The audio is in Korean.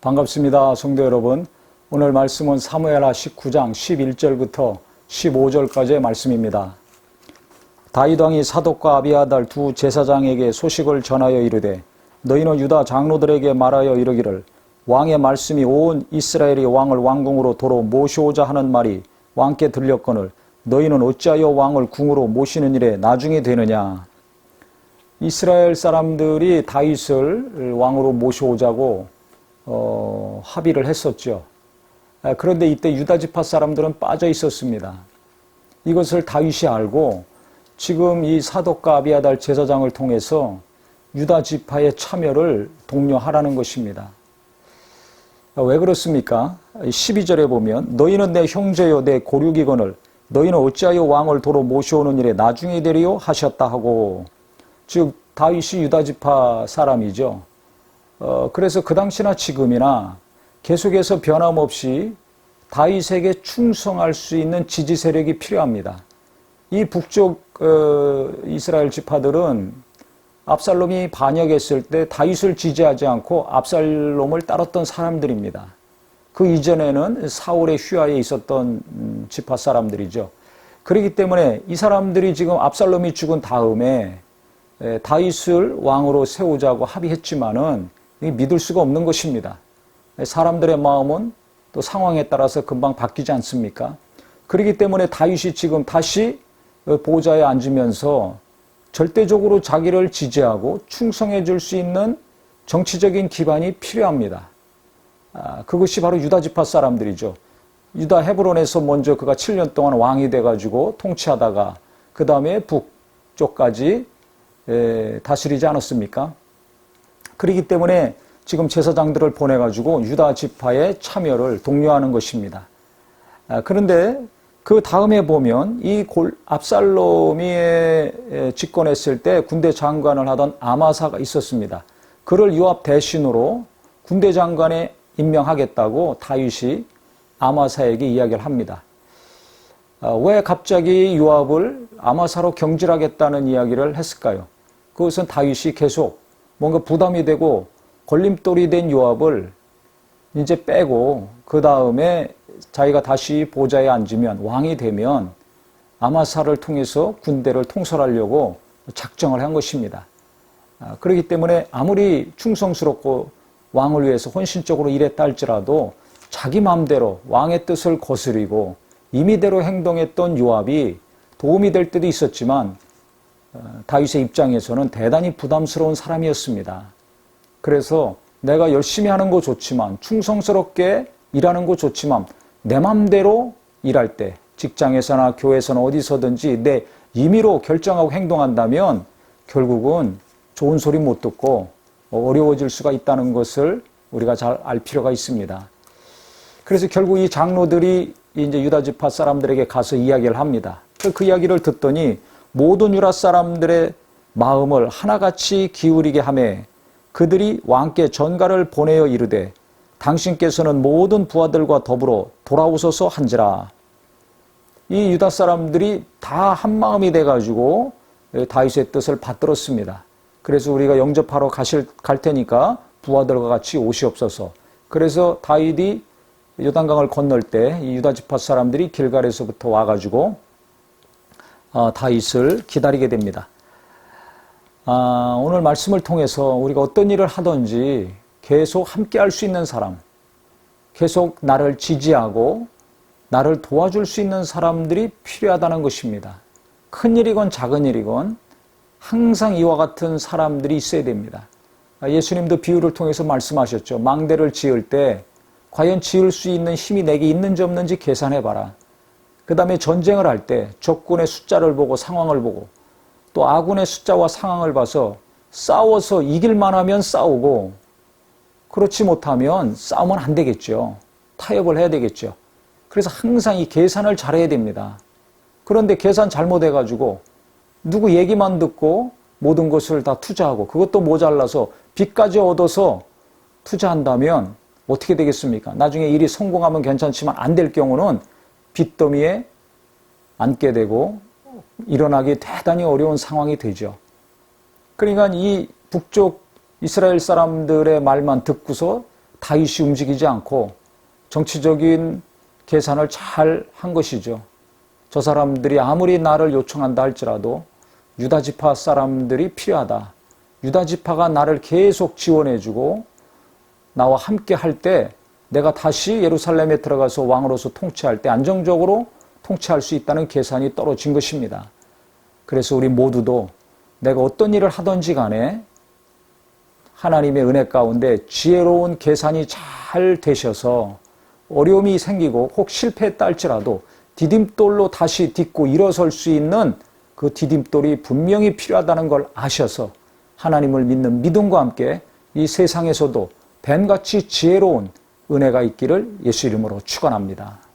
반갑습니다. 성도 여러분. 오늘 말씀은 사무엘하 19장 11절부터 15절까지의 말씀입니다. 다윗 왕이 사독과 아비아달 두 제사장에게 소식을 전하여 이르되 너희는 유다 장로들에게 말하여 이르기를 왕의 말씀이 온 이스라엘이 왕을 왕궁으로 도로 모시오자 하는 말이 왕께 들렸거늘 너희는 어찌하여 왕을 궁으로 모시는 일에 나중이 되느냐. 이스라엘 사람들이 다윗을 왕으로 모셔오자고 합의를 했었죠. 그런데 이때 유다 지파 사람들은 빠져 있었습니다. 이것을 다윗이 알고 지금 이 사독과 아비아달 제사장을 통해서 유다 지파의 참여를 독려하라는 것입니다. 왜 그렇습니까? 12절에 보면 너희는 내 형제요 내 고륙이거늘 너희는 어찌하여 왕을 도로 모셔오는 일에 나중에 되리요 하셨다 하고, 즉 다윗이 유다 지파 사람이죠. 그래서 그 당시나 지금이나 계속해서 변함없이 다윗에게 충성할 수 있는 지지 세력이 필요합니다. 이 북쪽 이스라엘 지파들은 압살롬이 반역했을 때 다윗을 지지하지 않고 압살롬을 따랐던 사람들입니다. 그 이전에는 사울의 휘하에 있었던 지파 사람들이죠. 그렇기 때문에 이 사람들이 지금 압살롬이 죽은 다음에 다윗을 왕으로 세우자고 합의했지만은 믿을 수가 없는 것입니다. 사람들의 마음은 또 상황에 따라서 금방 바뀌지 않습니까? 그렇기 때문에 다윗이 지금 다시 보좌에 앉으면서 절대적으로 자기를 지지하고 충성해 줄 수 있는 정치적인 기반이 필요합니다. 그것이 바로 유다 지파 사람들이죠. 유다 헤브론에서 먼저 그가 7년 동안 왕이 돼가지고 통치하다가 그 다음에 북쪽까지 다스리지 않았습니까? 그렇기 때문에 지금 제사장들을 보내가지고 유다 지파의 참여를 독려하는 것입니다. 그런데 그 다음에 보면 이 압살롬이 집권했을 때 군대 장관을 하던 아마사가 있었습니다. 그를 요압 대신으로 군대 장관에 임명하겠다고 다윗이 아마사에게 이야기를 합니다. 왜 갑자기 요압을 아마사로 경질하겠다는 이야기를 했을까요? 그것은 다윗이 계속 뭔가 부담이 되고 걸림돌이 된 요압을 이제 빼고 그 다음에 자기가 다시 보좌에 앉으면 왕이 되면 아마사를 통해서 군대를 통솔하려고 작정을 한 것입니다. 그렇기 때문에 아무리 충성스럽고 왕을 위해서 헌신적으로 일했다 할지라도 자기 마음대로 왕의 뜻을 거스리고 임의대로 행동했던 요압이 도움이 될 때도 있었지만 다윗의 입장에서는 대단히 부담스러운 사람이었습니다. 그래서 내가 열심히 하는 거 좋지만 충성스럽게 일하는 거 좋지만 내 맘대로 일할 때 직장에서나 교회에서나 어디서든지 내 임의로 결정하고 행동한다면 결국은 좋은 소리 못 듣고 어려워질 수가 있다는 것을 우리가 잘 알 필요가 있습니다. 그래서 결국 이 장로들이 이제 유다 지파 사람들에게 가서 이야기를 합니다. 그 이야기를 듣더니 모든 유다 사람들의 마음을 하나같이 기울이게 하며 그들이 왕께 전가를 보내어 이르되 당신께서는 모든 부하들과 더불어 돌아오소서 한지라. 이 유다 사람들이 다 한마음이 돼가지고 다윗의 뜻을 받들었습니다. 그래서 우리가 영접하러 갈 테니까 부하들과 같이 오시옵소서. 그래서 다윗이 요단강을 건널 때 이 유다 지파 사람들이 길갈에서부터 와가지고 다윗을 기다리게 됩니다. 오늘 말씀을 통해서 우리가 어떤 일을 하든지 계속 함께 할 수 있는 사람, 계속 나를 지지하고 나를 도와줄 수 있는 사람들이 필요하다는 것입니다. 큰 일이건 작은 일이건 항상 이와 같은 사람들이 있어야 됩니다. 예수님도 비유를 통해서 말씀하셨죠. 망대를 지을 때 과연 지을 수 있는 힘이 내게 있는지 없는지 계산해봐라. 그 다음에 전쟁을 할 때 적군의 숫자를 보고 상황을 보고 또 아군의 숫자와 상황을 봐서 싸워서 이길만 하면 싸우고 그렇지 못하면 싸우면 안 되겠죠. 타협을 해야 되겠죠. 그래서 항상 이 계산을 잘해야 됩니다. 그런데 계산 잘못해가지고 누구 얘기만 듣고 모든 것을 다 투자하고 그것도 모자라서 빚까지 얻어서 투자한다면 어떻게 되겠습니까? 나중에 일이 성공하면 괜찮지만 안 될 경우는 빚더미에 앉게 되고 일어나기 대단히 어려운 상황이 되죠. 그러니까 이 북쪽 이스라엘 사람들의 말만 듣고서 다윗이 움직이지 않고 정치적인 계산을 잘 한 것이죠. 저 사람들이 아무리 나를 요청한다 할지라도 유다지파 사람들이 필요하다. 유다지파가 나를 계속 지원해주고 나와 함께 할 때 내가 다시 예루살렘에 들어가서 왕으로서 통치할 때 안정적으로 통치할 수 있다는 계산이 떨어진 것입니다. 그래서 우리 모두도 내가 어떤 일을 하든지 간에 하나님의 은혜 가운데 지혜로운 계산이 잘 되셔서 어려움이 생기고 혹 실패했다 할지라도 디딤돌로 다시 딛고 일어설 수 있는 그 디딤돌이 분명히 필요하다는 걸 아셔서 하나님을 믿는 믿음과 함께 이 세상에서도 뱀같이 지혜로운 은혜가 있기를 예수 이름으로 축원합니다.